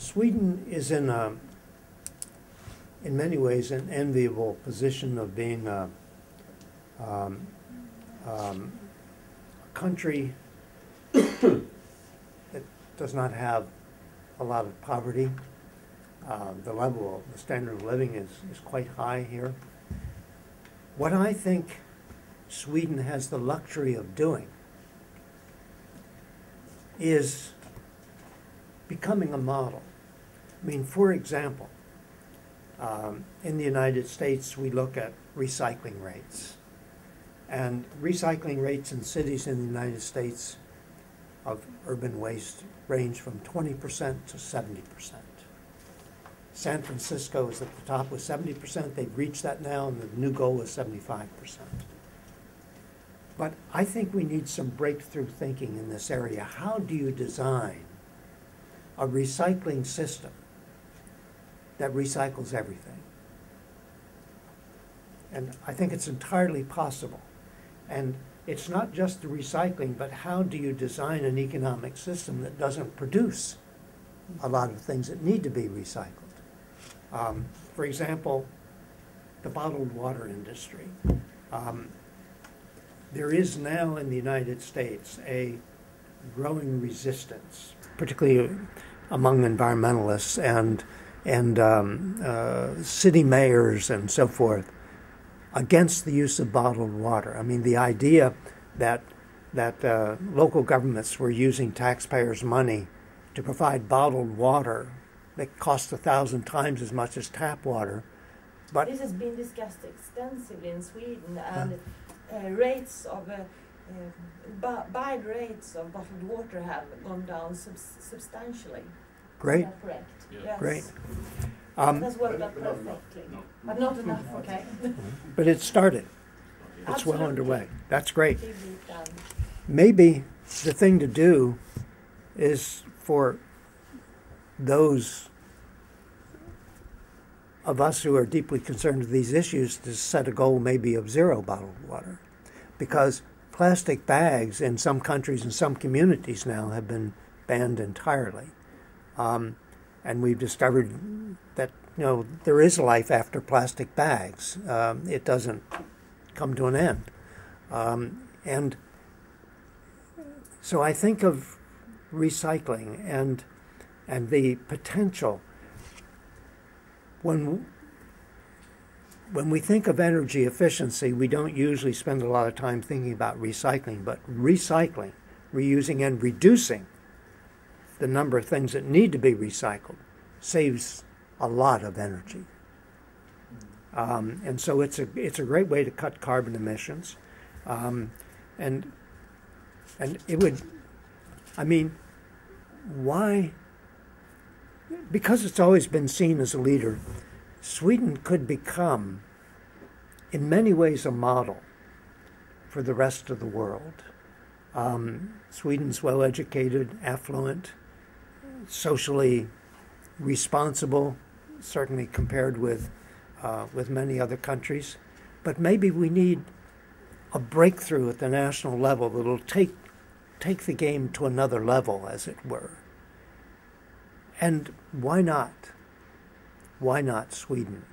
Sweden is in many ways, an enviable position of being a country that does not have a lot of poverty. The standard of living is quite high here. What I think Sweden has the luxury of doing is becoming a model. I mean, for example, in the United States, we look at recycling rates. And recycling rates in cities in the United States of urban waste range from 20% to 70%. San Francisco is at the top with 70%. They've reached that now, and the new goal is 75%. But I think we need some breakthrough thinking in this area. How do you design a recycling system that recycles everything? And I think it's entirely possible. And it's not just the recycling, but how do you design an economic system that doesn't produce a lot of things that need to be recycled? For example, the bottled water industry. There is now in the United States a growing resistance, particularly among environmentalists and city mayors and so forth, against the use of bottled water. I mean, the idea that local governments were using taxpayers' money to provide bottled water that costs 1,000 times as much as tap water. But this has been discussed extensively in Sweden, and rates of buy rates of bottled water have gone down substantially. Great. Is that correct? Yeah. Yes. Great. That's worked out perfectly. No. But not enough, okay? But it started. It's Absolutely. well underway. That's great. Big leap done. Maybe the thing to do is for those of us who are deeply concerned with these issues to set a goal maybe of zero bottled water. Because plastic bags in some countries and some communities now have been banned entirely. And we've discovered that, you know, there is life after plastic bags. It doesn't come to an end. And so I think of recycling and the potential. When we think of energy efficiency, we don't usually spend a lot of time thinking about recycling, but recycling, reusing, and reducing the number of things that need to be recycled saves a lot of energy. And so it's a great way to cut carbon emissions. And it would, I mean, why? Because it's always been seen as a leader, Sweden could become, in many ways, a model for the rest of the world. Sweden's well-educated, affluent, socially responsible, certainly compared with many other countries. But maybe we need a breakthrough at the national level that'll take the game to another level, as it were. And why not? Why not Sweden?